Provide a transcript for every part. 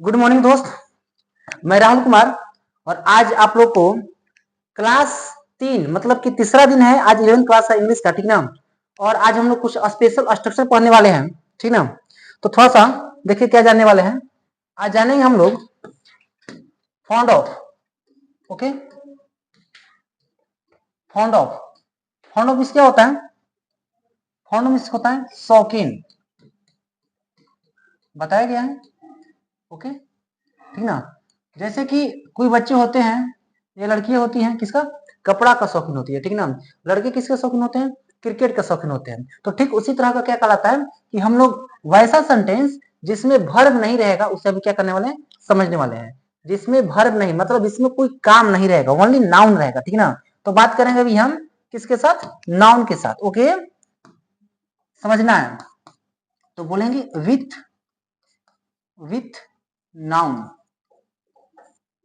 Good morning दोस्त, मैं राहुल कुमार और आज आप लोग को क्लास 3 मतलब कि तीसरा दिन है। आज 11 क्लास है इंग्लिश का, ठीक ना। और आज हम लोग कुछ स्पेशल स्ट्रक्चर पढ़ने वाले हैं, ठीक ना। तो थोड़ा सा देखिए क्या जानने वाले हैं। आज जानेंगे हम लोग fond of. Okay, fond of. Fond of क्या होता है? फॉन्ड ऑफ होता है शौकीन, बताया गया है। ओके, ठीक ना। जैसे कि कोई बच्चे होते हैं, ये लड़कियां होती हैं, किसका? कपड़ा का शौकीन होती है, ठीक ना। लड़के किसके शौकीन होते हैं? क्रिकेट का शौकीन होते हैं। तो ठीक उसी तरह का क्या कहलाता है कि हम लोग वैसा सेंटेंस जिसमें वर्ब नहीं रहेगा उसे अभी क्या करने वाले हैं, समझने वाले हैं। जिसमें वर्ब नहीं मतलब इसमें कोई काम नहीं रहेगा, ओनली नाउन रहेगा, ठीक ना। तो बात करेंगे अभी हम किसके साथ? नाउन के साथ। ओके, समझना है तो बोलेंगे विथ नाउन।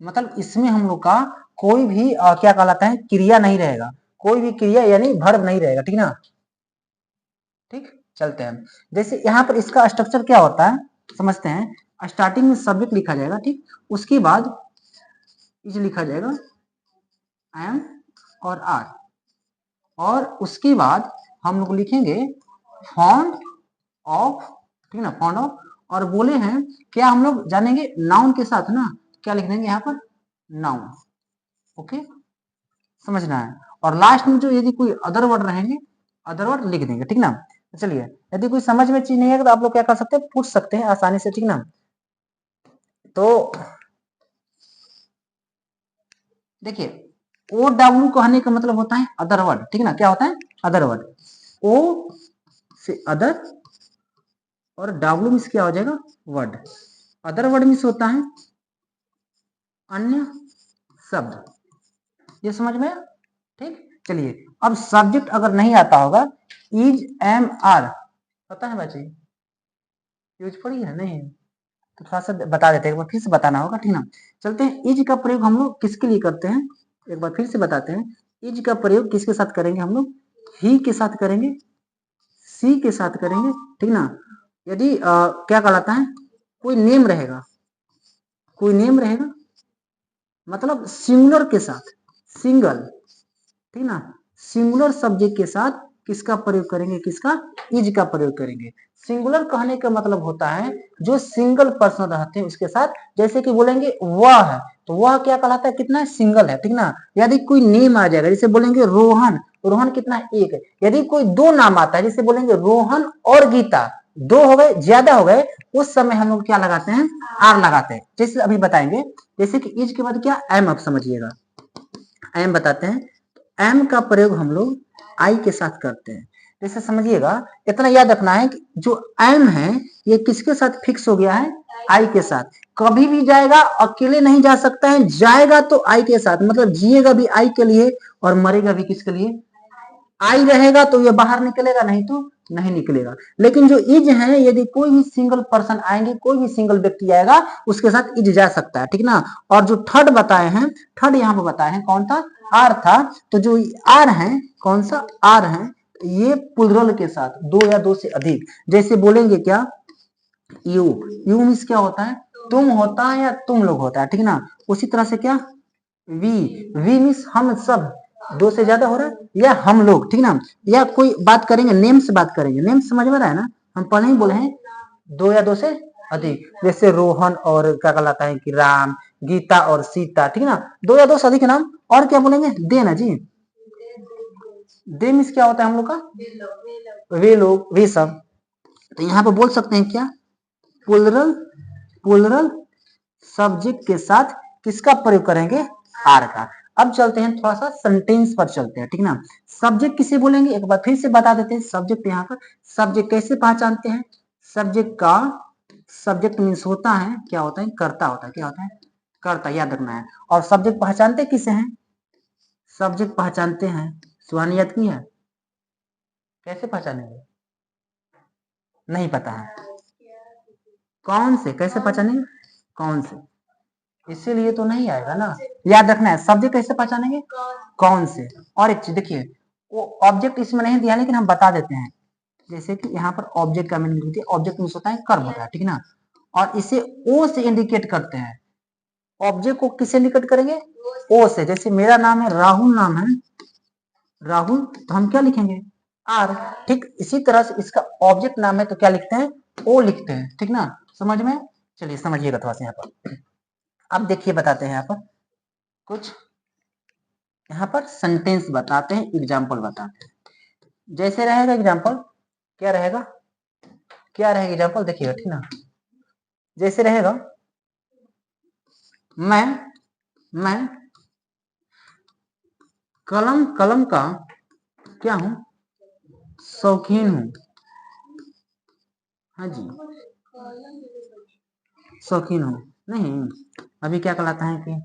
मतलब इसमें हम लोग का कोई भी क्या कहलाता है, क्रिया नहीं रहेगा। कोई भी क्रिया यानी वर्ब नहीं रहेगा, ठीक ना। ठीक, चलते हैं। जैसे यहाँ पर इसका स्ट्रक्चर क्या होता है समझते हैं। स्टार्टिंग में सब्जेक्ट लिखा जाएगा, ठीक। उसके बाद इज लिखा जाएगा, एम और आर। और उसके बाद हम लोग लिखेंगे फॉन्ड ऑफ, ठीक ना, फॉन्ड ऑफ। और बोले हैं क्या हम लोग जानेंगे नाउन के साथ ना, क्या लिख देंगे यहाँ पर? नाउन। ओके, समझना है। और लास्ट में जो यदि कोई अदर वर्ड रहेंगे, अदर वर्ड लिख देंगे, ठीक ना। चलिए, यदि कोई समझ में चीज नहीं है तो आप लोग क्या कर सकते हैं, पूछ सकते हैं आसानी से, ठीक ना। तो देखिए, ओ डब्ल्यू कहने का मतलब होता है अदर वर्ड, ठीक ना। क्या होता है? Other word. ओ से अदर और डब्ल्यू मीन्स क्या हो जाएगा? वर्ड। अदर वर्ड मीन्स होता है अन्य शब्द। ये समझ में? ठीक, चलिए। अब सब्जेक्ट अगर नहीं आता होगा, इज एम आर पता है बच्चे, यूज पड़ी है नहीं? तो थोड़ा सा बता देते हैं, एक बार फिर से बताना होगा, ठीक ना। चलते हैं। इज का प्रयोग हम लोग किसके लिए करते हैं, एक बार फिर से बताते हैं। इज का प्रयोग किसके साथ करेंगे हम लोग? ही के साथ करेंगे, सी के साथ करेंगे, ठीक ना। यदि क्या कहलाता है, कोई नेम रहेगा, कोई नेम रहेगा मतलब सिंगुलर के साथ, सिंगल, ठीक ना। सिंगुलर सब्जेक्ट के साथ किसका प्रयोग करेंगे? किसका? इज का प्रयोग करेंगे। सिंगुलर कहने का मतलब होता है जो सिंगल पर्सन रहते हैं उसके साथ। जैसे कि बोलेंगे वह है, तो वह क्या कहलाता है? कितना है? सिंगल है, ठीक ना। यदि कोई नेम आ जाएगा, जैसे बोलेंगे रोहन, रोहन कितना है? एक है। यदि कोई दो नाम आता है, जैसे बोलेंगे रोहन और गीता, दो हो गए, ज्यादा हो गए, उस समय हम लोग क्या लगाते हैं? आर लगाते हैं। जैसे अभी बताएंगे, जैसे कि इज के बाद क्या? एम। अब समझिएगा, एम बताते हैं। एम का प्रयोग हम लोग आई के साथ करते हैं। जैसे समझिएगा, इतना याद रखना है कि जो एम है ये किसके साथ फिक्स हो गया है? आई के साथ। कभी भी जाएगा, अकेले नहीं जा सकता है, जाएगा तो आई के साथ। मतलब जिएगा भी आई के लिए और मरेगा भी किसके लिए? आई रहेगा तो ये बाहर निकलेगा, नहीं तो नहीं निकलेगा। लेकिन जो इज है, यदि कोई भी सिंगल पर्सन आएंगे, कोई भी सिंगल व्यक्ति आएगा, उसके साथ इज जा सकता है, ठीक ना। और जो थर्ड बताए हैं, थर्ड यहाँ पे बताए हैं कौन था? आर था। तो जो आर है, कौन सा आर है? ये प्लुरल के साथ, दो या दो से अधिक। जैसे बोलेंगे क्या? यू। यू मीन्स क्या होता है? तुम होता है या तुम लोग होता है, ठीक ना। उसी तरह से क्या? वी। वी मीन्स हम सब, दो से ज्यादा हो रहा है, या हम लोग, ठीक ना। या कोई बात करेंगे, नेम से बात करेंगे, नेम समझ में रहा है ना। हम पहले ही बोले हैं दो या दो से अधिक। जैसे रोहन और क्या कहलाता है कि राम, गीता और सीता, ठीक ना। दो या दो से अधिक नाम। और क्या बोलेंगे? दे ना जी। दे मीन्स क्या होता है हम लोग का? वे लोग, वे सब। तो यहाँ पे बोल सकते हैं क्या? प्लुरल, प्लुरल सब्जेक्ट के साथ किसका प्रयोग करेंगे? आर का। अब चलते हैं थोड़ा सा सेंटेंस पर चलते हैं, ठीक ना। सब्जेक्ट किसे बोलेंगे एक बार फिर से बता देते हैं। सब्जेक्ट यहाँ पर, सब्जेक्ट कैसे पहचानते हैं? सब्जेक्ट का, सब्जेक्ट मीन्स होता है, क्या होता है? कर्ता होता है। क्या होता है? कर्ता, याद रखना है। और सब्जेक्ट पहचानते किसे हैं? सब्जेक्ट पहचानते हैं, सुहानी याद की है? कैसे पहचानेंगे? नहीं पता है? कौन से? कैसे पहचानेंगे? कौन से? इसीलिए तो नहीं आएगा ना, याद रखना है। सब्जेक्ट कैसे पहचानेंगे? कौन से। और एक चीज देखिए, वो ऑब्जेक्ट इसमें नहीं दिया लेकिन हम बता देते हैं। जैसे कि यहाँ पर ऑब्जेक्ट का मीनिंग लिखते हैं, ऑब्जेक्ट मीन्स होता है कर्म होता है, ठीक ना। और इसे ओ से इंडिकेट करते हैं। ऑब्जेक्ट को किससे इंडिकेट करेंगे? ओ से। जैसे मेरा नाम है राहुल, नाम है राहुल, तो हम क्या लिखेंगे? आर। ठीक इसी तरह से इसका ऑब्जेक्ट नाम है तो क्या लिखते हैं? ओ लिखते हैं। ठीक ना, समझ में? चलिए समझिएगा थोड़ा सा यहाँ पर। अब देखिए बताते हैं यहाँ पर कुछ, यहाँ पर सेंटेंस बताते हैं, एग्जाम्पल बताते हैं। जैसे रहेगा एग्जाम्पल, क्या रहेगा? क्या रहेगा एग्जाम्पल? देखिएगा ठीक ना। जैसे रहेगा, मैं कलम का क्या हूं? शौकीन हूं। हाँ जी, शौकीन हूं। नहीं, अभी क्या कहलाता है कि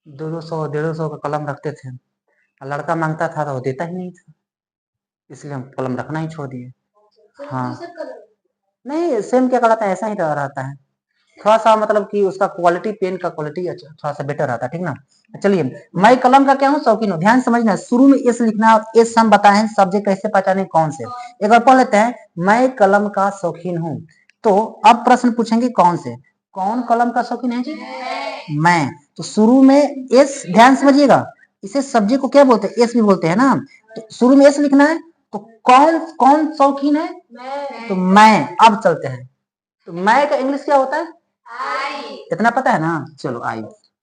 200 150 का कलम रखते थे, लड़का मांगता था तो वो देता ही नहीं था, इसलिए हम कलम रखना ही छोड़ दिए। हाँ, नहीं सेम क्या कहलाता है, ऐसा ही रहता है। थोड़ा सा मतलब कि उसका क्वालिटी, पेन का क्वालिटी अच्छा थोड़ा सा बेटर रहता है। ठीक ना। चलिए, मैं कलम का क्या हूँ? शौकीन हूँ। ध्यान समझना, शुरू में एस लिखना। एस हम बताए हैं सब्जेक्ट कैसे पहचाने, कौन से। एक बार पढ़ लेते हैं, मैं कलम का शौकीन हूँ। तो अब प्रश्न पूछेंगे कौन से? कौन कलम का शौकीन है जी? मैं। तो शुरू में एस, ध्यान समझिएगा, इसे सब्जेक्ट को क्या बोलते हैं? एस भी बोलते हैं ना। तो शुरू में एस लिखना है। तो कौन कौन शौकीन है? तो मैं। अब चलते हैं, तो मैं का इंग्लिश क्या होता है? इतना पता है ना। चलो आई,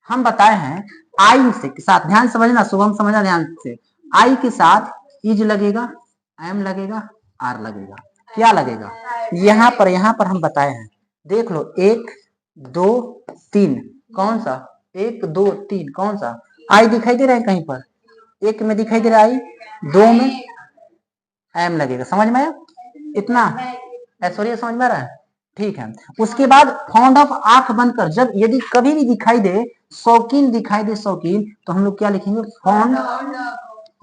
हम बताए हैं आई से के साथ, ध्यान समझना, शुभम समझना ध्यान से। आई के साथ इज लगेगा, एम लगेगा, आर लगेगा। क्या लगेगा? यहाँ पर हम बताए हैं, देख लो, 1 2 3, कौन सा? 1 2 3 कौन सा? आई दिखाई दे रहा है कहीं पर? 1 में दिखाई दे रहा है आई, 2 में एम लगेगा। समझ में आया इतना? ऐश्वर्या समझ में आ रहा है? ठीक है। उसके बाद फाउंड ऑफ, आंख बंद कर, जब यदि कभी भी दिखाई दे, शौकीन दिखाई दे, शौकीन, तो हम लोग क्या लिखेंगे? Found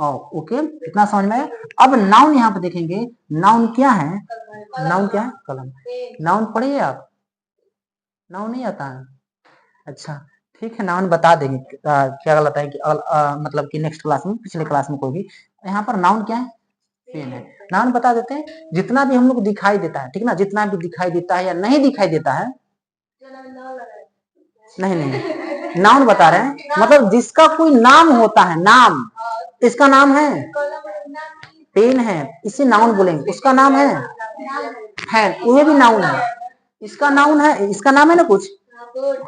of. ओके, इतना समझ में आया? अब नाउन यहाँ पे देखेंगे, नाउन क्या है? नाउन क्या है? कलम। नाउन पढ़िए आप, नाउन नहीं आता है? अच्छा, ठीक है, नाउन बता देंगे। क्या गलत है कि मतलब कि नेक्स्ट क्लास में, पिछले क्लास में कोई भी। यहाँ पर नाउन क्या है? पेन है। नाउन बता देते हैं, जितना भी हम लोग दिखाई देता है, ठीक ना, जितना भी दिखाई देता है या नहीं दिखाई देता है, नहीं नाउन बता रहे हैं, मतलब जिसका कोई नाम होता है, नाम, इसका नाम है, पेन है, इसे नाउन बोलेंगे। उसका नाम है, ये भी नाउन है, इसका नाउन है, इसका नाम है ना कुछ।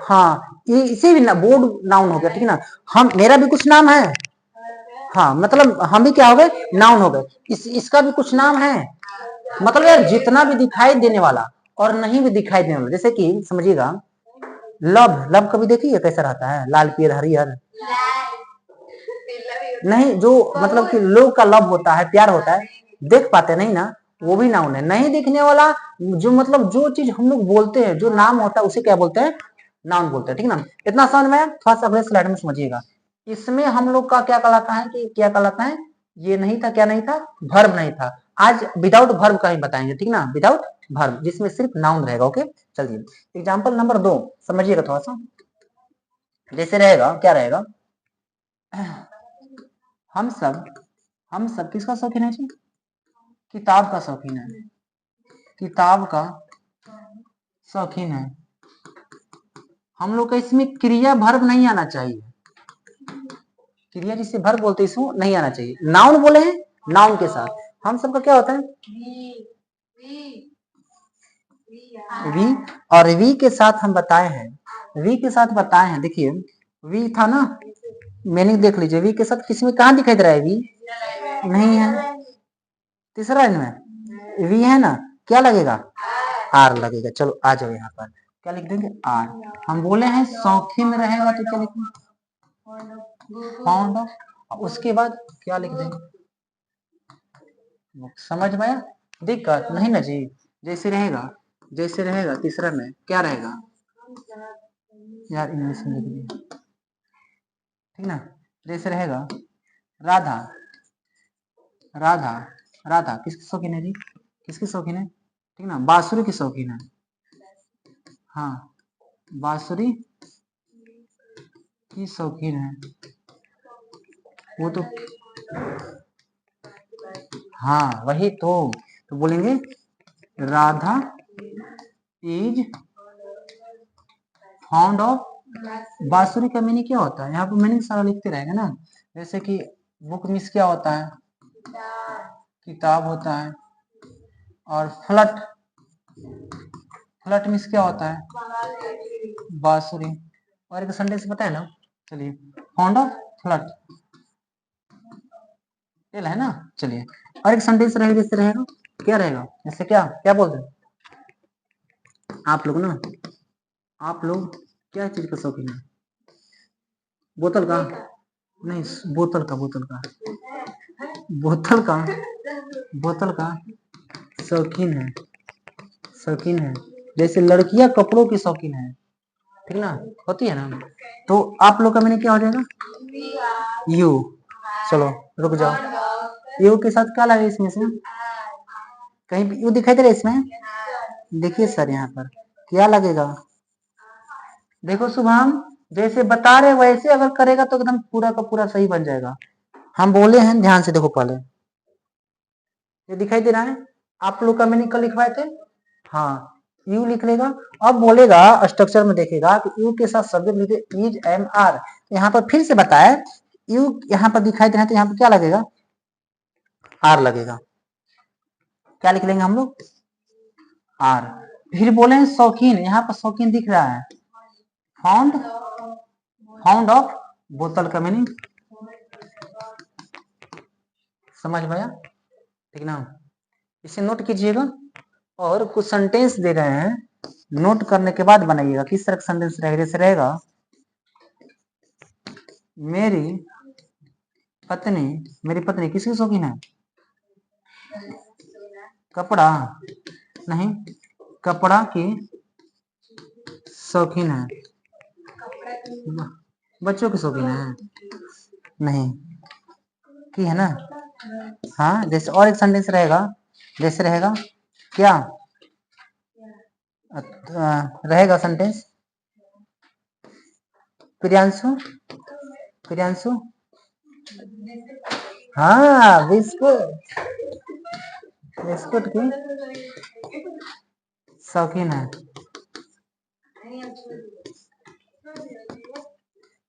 हाँ, ये इसे भी ना, बोर्ड नाउन हो गया। ठीक ना, हम, मेरा भी कुछ नाम है। हाँ, मतलब हम भी क्या हो गए? नाउन हो गए। इसका भी कुछ नाम है। मतलब यार, जितना भी दिखाई देने वाला और नहीं भी दिखाई देने वाला, जैसे कि समझिएगा, लव, लव कभी देखिए कैसा रहता है? लाल पीर हरिहर। नहीं, जो मतलब कि लोग का लव होता है, प्यार होता है, देख पाते नहीं ना, वो भी नाउन है। नहीं दिखने वाला, जो मतलब जो चीज हम लोग बोलते हैं, जो नाम होता है, उसे क्या बोलते हैं? नाउन बोलते हैं। ठीक ना, इतना समझ में? थोड़ा सा अगले स्लाइड में समझिएगा। इसमें हम लोग का क्या कहलाता है, कि क्या कहलाता है? ये नहीं था, क्या नहीं था? वर्ब नहीं था। आज विदाउट वर्ब का ही बताएंगे। ठीक ना, विदाउट वर्ब, जिसमें सिर्फ नाउन रहेगा। ओके, चलिए एग्जाम्पल नंबर 2 समझिएगा थोड़ा सा। जैसे रहेगा, क्या रहेगा? हम सब किसका शौकीन है जी? किताब का शौकीन है, किताब का शौकीन है। हम लोग का इसमें क्रिया वर्ब नहीं आना चाहिए, क्रिया जिसे वर्ब बोलते हैं, इसमें नहीं आना चाहिए। नाउन बोले हैं, नाउन के साथ हम सबका क्या होता है? वी। और वी के साथ हम बताए हैं, वी के साथ बताए हैं, देखिए वी था ना, मीनिंग देख लीजिए, वी के साथ किसमें कहाँ दिखाई दे रहा है? वी नहीं है। तीसरा इनमें वी है ना, क्या लगेगा? आर लगेगा। चलो आ जाओ यहाँ पर, क्या लिख देंगे? आर। हम बोले हैं शौकीन रहेगा तो क्या लिखेंगे? Found of. उसके बाद क्या लिख देंगे? समझ में आया? दिक्कत नहीं ना जी? जैसे रहेगा, जैसे रहेगा तीसरा में क्या रहेगा? यार इंग्लिश में लिख दिया, ठीक ना। जैसे रहेगा राधा, राधा, राधा किसकी शौकीन है जी? किसकी शौकीन है? ठीक ना, बांसुरी की शौकीन है। हाँ, बांसुरी की शौकीन है, वो तो, हाँ वही तो बोलेंगे राधा इज फाउंड ऑफ बांसुरी का मीनिंग क्या होता है? यहाँ पे मीनिंग सारा लिखते रहेगा ना, जैसे कि बुक मीन्स क्या होता है? किताब होता है। और फ्लट, फ्लट मीन्स क्या होता है? बांसुरी। और एक सेंटेंस पता है ना? चलिए, फाउंड ऑफ फ्लट है ना। चलिए, और एक सेंटेंस रहेगा, जैसे रहेगा क्या रहेगा? जैसे क्या क्या बोलते हैं आप लोग ना? आप लोग क्या चीज का शौकीन है? बोतल का? नहीं, बोतल का, बोतल का, बोतल का, बोतल का शौकीन है, शौकीन है। जैसे लड़कियां कपड़ों की शौकीन है, ठीक ना, होती है ना। तो आप लोग का मैंने क्या हो जाएगा? यू। चलो रुक जाओ, यू के साथ क्या लगे इसमें से? कहीं यू दिखाई दे रहा है इसमें? देखिए सर, यहाँ पर क्या लगेगा? देखो शुभम, जैसे बता रहे वैसे अगर करेगा तो एकदम पूरा का पूरा सही बन जाएगा। हम बोले हैं, ध्यान से देखो पहले, ये दिखाई दे रहा है? आप लोग का मैंने कल लिखवाए थे, हाँ, यू लिख लेगा। अब बोलेगा स्ट्रक्चर में देखेगा कि यू के साथ सब्जेक्ट लिखे इज एम आर। यहाँ पर फिर से बताए, यू यहाँ पर दिखाई दे रहा है तो यहाँ पर क्या लगेगा? आर लगेगा। क्या लिख लेंगे हम लोग? आर। फिर बोले शौकीन, यहाँ पर शौकीन दिख रहा है, फाउंड, फाउंड ऑफ बोतल का मीनिंग समझ में आया? ठीक ना, इसे नोट कीजिएगा। और कुछ सेंटेंस दे रहे हैं, नोट करने के बाद बनाइएगा किस तरह का सेंटेंस रहेगा। जैसे रहेगा, मेरी पत्नी, मेरी पत्नी किसकी शौकीन है? कपड़ा, नहीं, कपड़ा की शौकीन है। बच्चों की शौकीन है, नहीं, की है ना। हाँ, जैसे और एक सेंटेंस रहेगा, जैसे रहेगा क्या रहेगा सेंटेंस? प्रियांशु, प्रियांशु, हाँ, बिस्कुट, बिस्कुट की शौकीन है।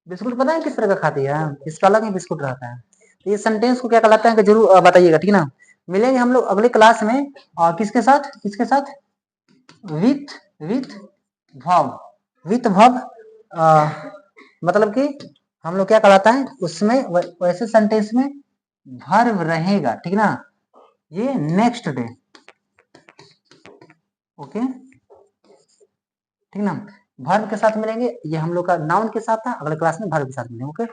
बिस्कुट पता है किस तरह का खाती है? इसका अलग ही बिस्कुट रहता है। तो ये सेंटेंस को क्या कहलाता है कि जरूर बताइएगा, ठीक ना। मिलेंगे हम लोग अगले क्लास में, और किसके साथ, किसके साथ? With, with verb, with verb, मतलब कि हम लोग क्या कहलाता है उसमें, वैसे सेंटेंस में वर्ब रहेगा, ठीक ना। ये नेक्स्ट डे, ओके, ठीक ना। वर्ब के साथ मिलेंगे, ये हम लोग का नाउन के साथ था, अगले क्लास में वर्ब के साथ मिलेंगे, ओके।